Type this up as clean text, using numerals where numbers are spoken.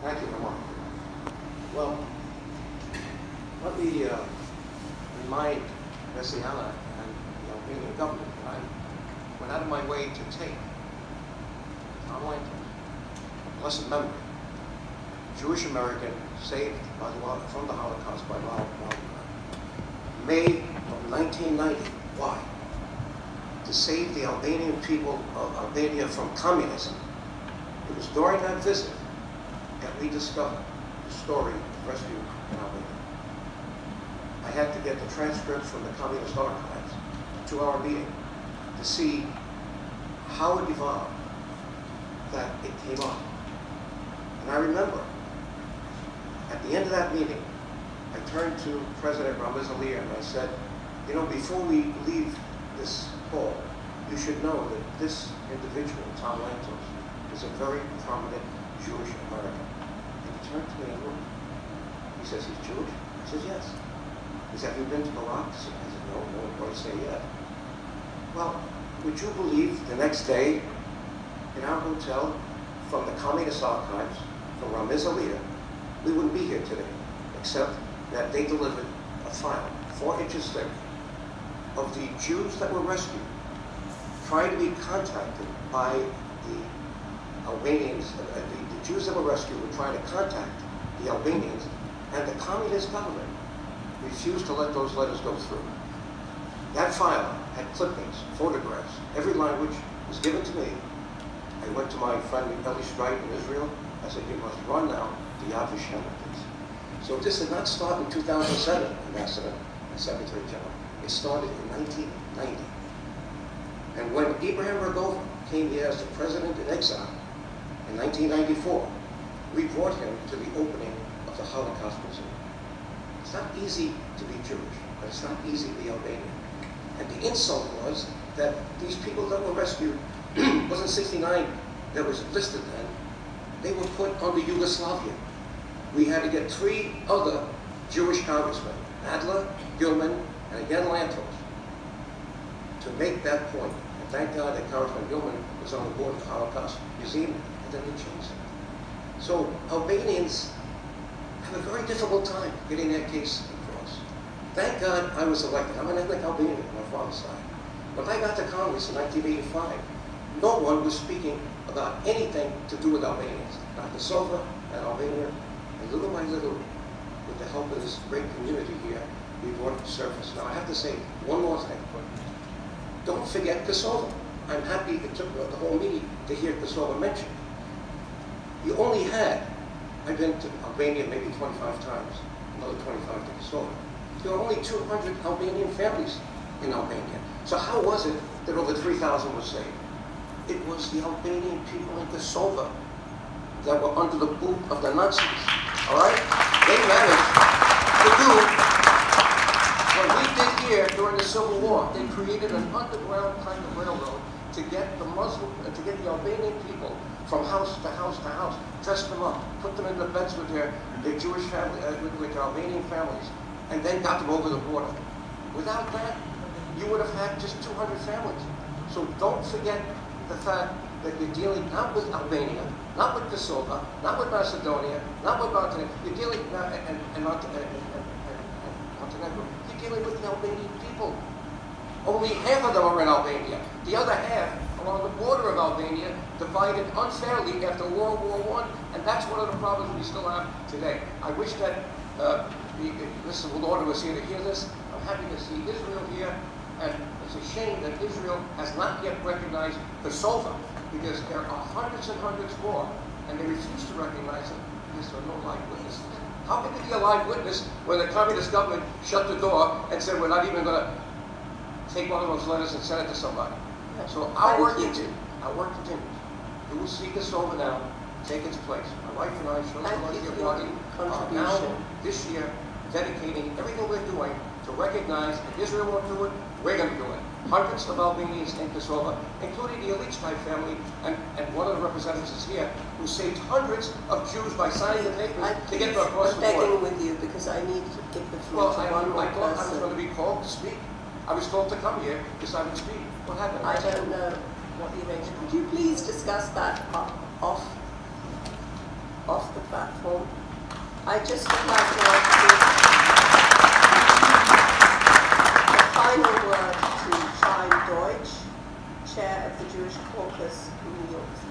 Thank you, Ramon. Well, let me remind Messiana and the Albanian government that I went out of my way to take online blessed memory, Jewish American saved by from the Holocaust by May of 1990. Why? To save the Albanian people of Albania from communism. It was during that visit that we discovered the story of rescue in Albania. I had to get the transcripts from the communist archives, a 2-hour meeting, to see how it evolved, that it came up. And I remember, at the end of that meeting, I turned to President Ramiz Alia and I said, you know, before we leave this hall, you should know that this individual, Tom Lantos, is a very prominent Jewish American. And he turned to me and looked. He says, he's Jewish? I said, yes. He said, have you been to Iraq? I said, no, I'm going to say yet. Well, would you believe the next day in our hotel, from the communist archives, from Ramiz Alia, we wouldn't be here today, except that they delivered a file, 4 inches thick, of the Jews that were rescued, trying to be contacted by the Albanians. The Jews that were rescued were trying to contact the Albanians, and the communist government refused to let those letters go through. That file had clippings, photographs, every language was given to me. I went to my friend Eli Streit in Israel. I said, you must run now to Yad Vashem with this. So this did not start in 2007, Ambassador and Secretary General. It started in 1990. And when Ibrahim Rugova came here as the president in exile in 1994, we brought him to the opening of the Holocaust Museum. It's not easy to be Jewish, but it's not easy to be Albanian. And the insult was that these people that were rescued, wasn't 69 that was listed then, they were put under Yugoslavia. We had to get 3 other Jewish congressmen, Adler, Gilman, and again Lantos, to make that point. And thank God that Congressman Gilman was on the board of the Holocaust Museum, and then we changed it. So Albanians have a very difficult time getting their case across. Thank God I was elected. I'm an ethnic Albanian on my father's side. When I got to Congress in 1985, no one was speaking about anything to do with Albanians. Not Kosovo and Albania, and little by little, with the help of this great community here, we brought it to surface. Now I have to say one more thing. Don't forget Kosovo. I'm happy it took the whole meeting to hear Kosovo mentioned. You only had, I've been to Albania maybe 25 times, another 25 to Kosovo. There were only 200 Albanian families in Albania. So how was it that over 3,000 were saved? It was the Albanian people in Kosovo that were under the boot of the Nazis, all right? They managed to do what we did here during the Civil War. They created an underground kind of railroad to get the Muslim, to get the Albanian people from house to house to house, dress them up, put them in the beds with their Jewish family, with their Albanian families, and then got them over the border. Without that, you would have had just 200 families. So don't forget the fact that you're dealing not with Albania, not with Kosovo, not with Macedonia, not with Montenegro. You're dealing and Montenegro. You're dealing with the Albanian people. Only half of them are in Albania. The other half along the border of Albania, divided unfairly after World War I, and that's one of the problems we still have today. I wish that Mr. Lord was here to hear this. I'm happy to see Israel here. And it's a shame that Israel has not yet recognized Kosovo, because there are hundreds and hundreds more, and they refuse to recognize it because there are no live witnesses. How can there be a live witness when the communist government shut the door and said we're not even going to take one of those letters and send it to somebody? So our work continues. You will see Kosovo now take its place. My wife and I, Shpetimin, are now this year dedicating everything we're doing to recognize if Israel won't do it, we're going to do it. Hundreds of Albanians in Kosovo, including the Elite-type family, and one of the representatives is here, who saved hundreds of Jews by signing the papers to get them across the border. I'm begging with you because I need to give the floor to one more person. I thought I was going to be called to speak. I was told to come here because I would speak. What happened? I don't know what the arrangement. Could you please discuss that off the platform? platform. I just would like now to give a final word to Chaim Deutsch, Chair of the Jewish Caucus in New York.